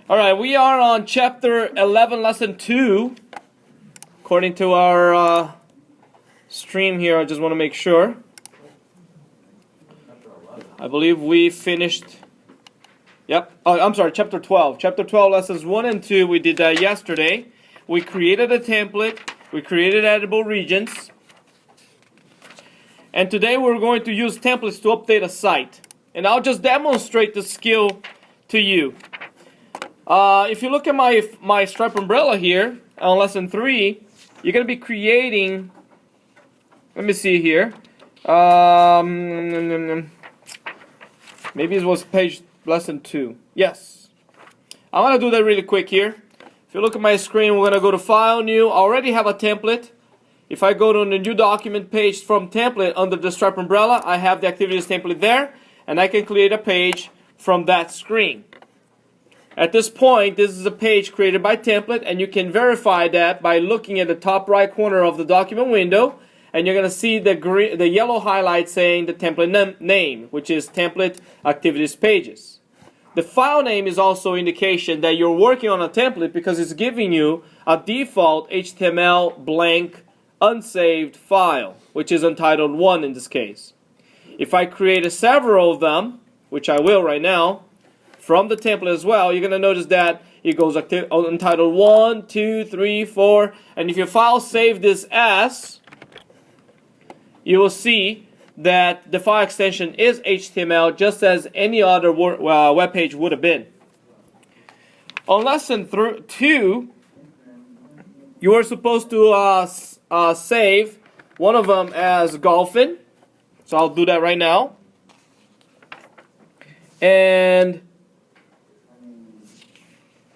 All right, we are on chapter 11, lesson 2. According to our stream here, I just want to make sure. I believe we finished. Yep. Oh, I'm sorry, chapter 12. Chapter 12, lessons 1 and 2, we did that yesterday. We created a template. We created editable regions. And today we're going to use templates to update a site. And I'll just demonstrate the skill to you. If you look at my stripe umbrella here on lesson 3, you're going to be creating, let me see here, maybe it was page lesson 2. Yes. I'm going to do that really quick here. If you look at my screen, we're going to go to File, New. I already have a template. If I go to the New Document page from Template under the stripe umbrella, I have the Activities template there, and I can create a page from that screen. At this point, this is a page created by template, and you can verify that by looking at the top right corner of the document window, and you're going to see the yellow highlight saying the template name, which is Template Activities Pages. The file name is also indication that you're working on a template because it's giving you a default HTML blank unsaved file, which is untitled 1 in this case. If I create several of them, which I will right now, from the template as well, you're going to notice that it goes untitled 1, 2, 3, 4, and if your file saved this as, you will see that the file extension is HTML just as any other web page would have been. On lesson 2, you were supposed to save one of them as golfing, so I'll do that right now. And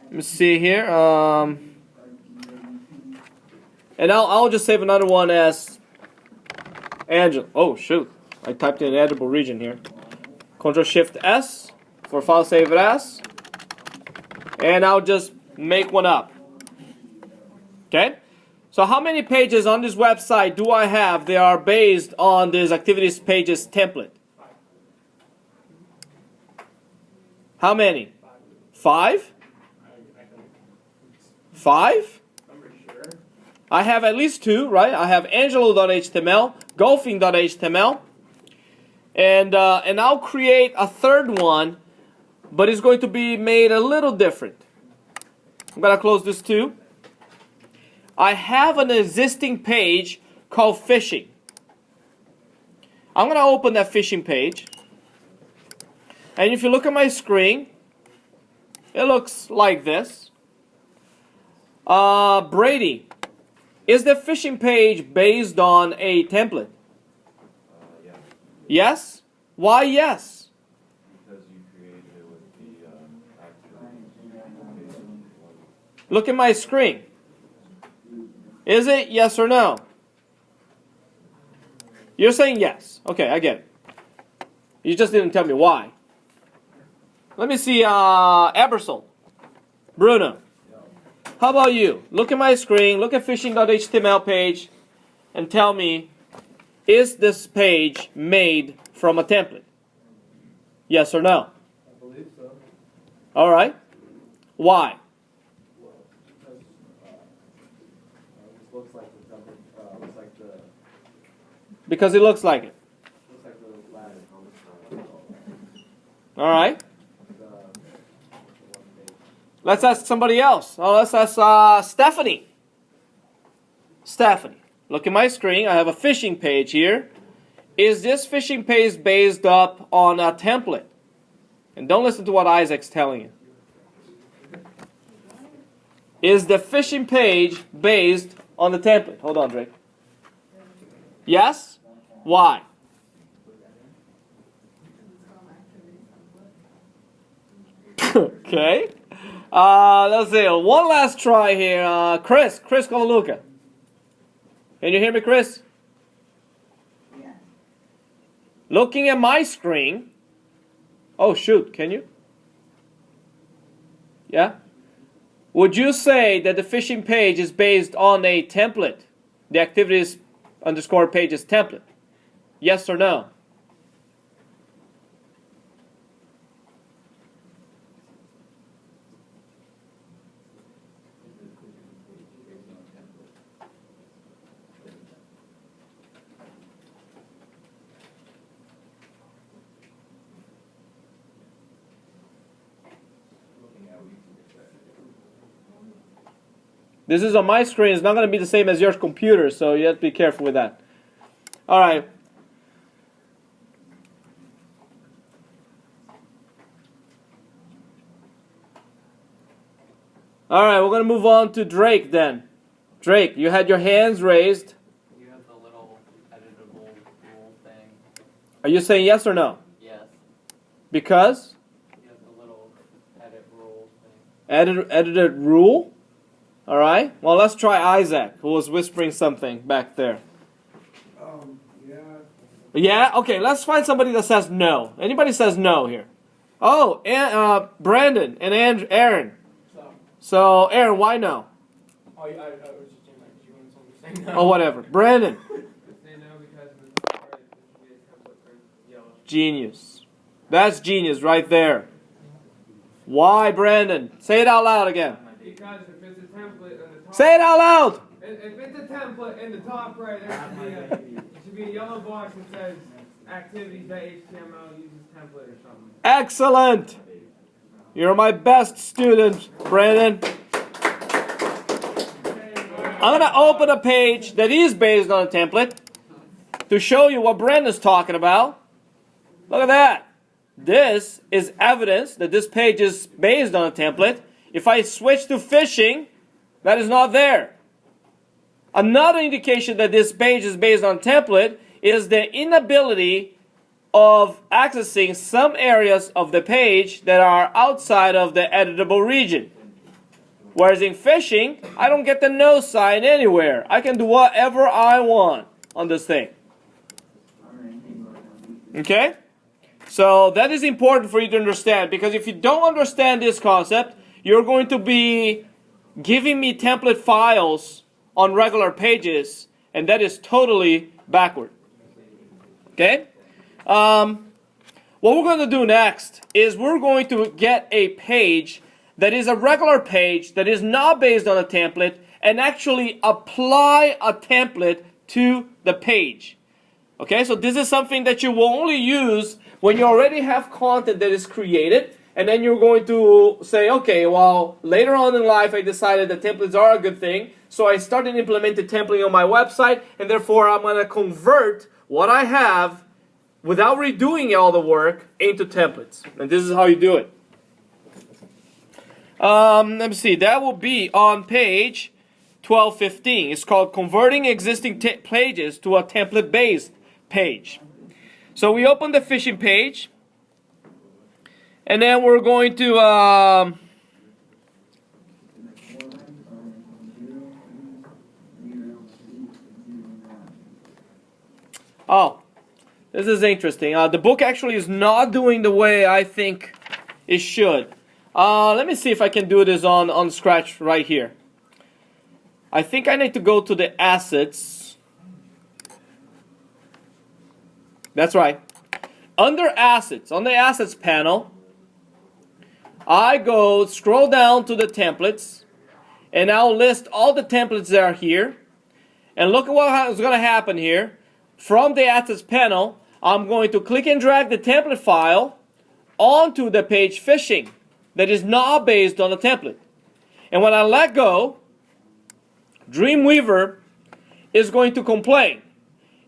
let me see here. And I'll just save another one as Angela. Oh shoot! I typed in editable region here. Ctrl-Shift-S for file save as, and I'll just make one up. Okay. So how many pages on this website do I have? They are based on this Activities Pages template. How many? 5? 5? I have at least 2, right? I have Angelo.html, golfing.html, and I'll create a third one, but it's going to be made a little different. I'm going to close this too. I have an existing page called Fishing. I'm going to open that fishing page. And if you look at my screen, it looks like this. Brady, is the fishing page based on a template? Yeah. Yes? Why yes? Because you created it with the activity. Look at my screen. Is it yes or no? You're saying yes. Okay, I get it. You just didn't tell me why. Let me see, Ebersol. Bruno. How about you? Look at my screen, look at fishing.html page, and tell me, is this page made from a template? Yes or no? I believe so. All right. Why? Well, because it looks like the template, looks like the... Because it looks like it. Looks like the ladder. All right. The one page. Let's ask somebody else. Oh, let's ask Stephanie. Stephanie, look at my screen. I have a fishing page here. Is this fishing page based up on a template? And don't listen to what Isaac's telling you. Is the fishing page based on the template? Hold on, Drake. Yes? Why? Okay. Let's see. One last try here. Chris Colaluca. Can you hear me, Chris? Yeah. Looking at my screen. Oh, shoot. Can you? Yeah? Would you say that the fishing page is based on a template? The activities _ pages template? Yes or no? This is on my screen. It's not going to be the same as your computer, so you have to be careful with that. All right. All right, we're going to move on to Drake then. Drake, you had your hands raised. You have the little editable rule thing. Are you saying yes or no? Yes. Because? You have the little edit rule thing. Edited rule? All right. Well, let's try Isaac, who was whispering something back there. Yeah. Yeah? Okay, let's find somebody that says no. Anybody says no here? Oh, and, Brandon and Aaron. So, Aaron, why no? Oh, I was just saying that because you wanted someone to say no. Oh, whatever. Brandon. Say no because in the top right, there should be a template for yellow. Genius. That's genius right there. Why, Brandon? Say it out loud again. Because if it's a template in the top, Say it out loud. if it's a template in the top right, there should be a yellow box that says activities.html uses template or something. Excellent. You're my best student, Brandon. I'm going to open a page that is based on a template to show you what Brandon's talking about. Look at that. This is evidence that this page is based on a template. If I switch to phishing, that is not there. Another indication that this page is based on a template is the inability of accessing some areas of the page that are outside of the editable region. Whereas in phishing, I don't get the no sign anywhere. I can do whatever I want on this thing. Okay? So that is important for you to understand, because if you don't understand this concept, you're going to be giving me template files on regular pages, and that is totally backward. Okay? What we're going to do next is we're going to get a page that is a regular page that is not based on a template and actually apply a template to the page. Okay, so this is something that you will only use when you already have content that is created, and then you're going to say, okay, well, later on in life I decided that templates are a good thing, so I started implementing templating on my website, and therefore I'm going to convert what I have without redoing all the work into templates. And this is how you do it. Let me see. That will be on page 1215. It's called Converting Existing Pages to a Template-Based Page. So we open the phishing page. And then we're going to... Oh, this is interesting. The book actually is not doing the way I think it should. Let me see if I can do this on Scratch right here. I think I need to go to the assets. That's right. Under assets, on the assets panel, I scroll down to the templates, and I'll list all the templates that are here. And look at what is going to happen here. From the assets panel, I'm going to click and drag the template file onto the page phishing that is not based on a template. And when I let go, Dreamweaver is going to complain.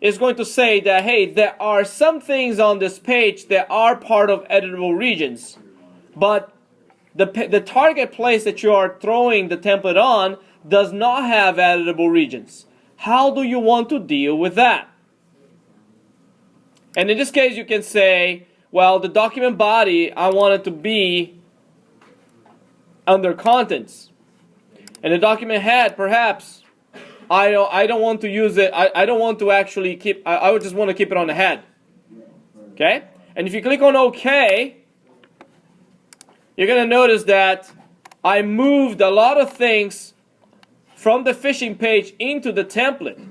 It's going to say that, hey, there are some things on this page that are part of editable regions, but the target place that you are throwing the template on does not have editable regions. How do you want to deal with that? And in this case, you can say, well, the document body, I want it to be under contents. And the document head, perhaps, I don't want to use it. I don't want to actually keep, I would just want to keep it on the head. Okay? And if you click on OK, you're going to notice that I moved a lot of things from the phishing page into the template.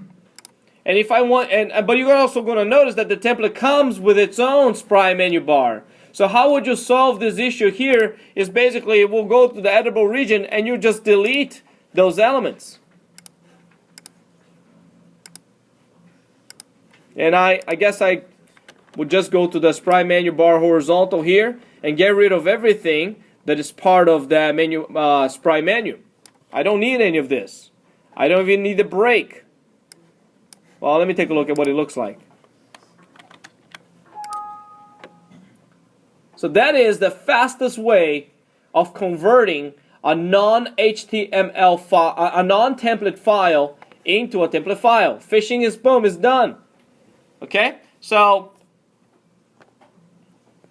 And if I want, but you're also going to notice that the template comes with its own spray menu bar. So how would you solve this issue here is basically we'll go to the editable region and you just delete those elements. And I guess I would just go to the spray menu bar horizontal here and get rid of everything that is part of the menu spray menu. I don't need any of this. I don't even need a break. Well, let me take a look at what it looks like. So that is the fastest way of converting a non-HTML file, a non-template file into a template file. Fishing is boom, is done. Okay? So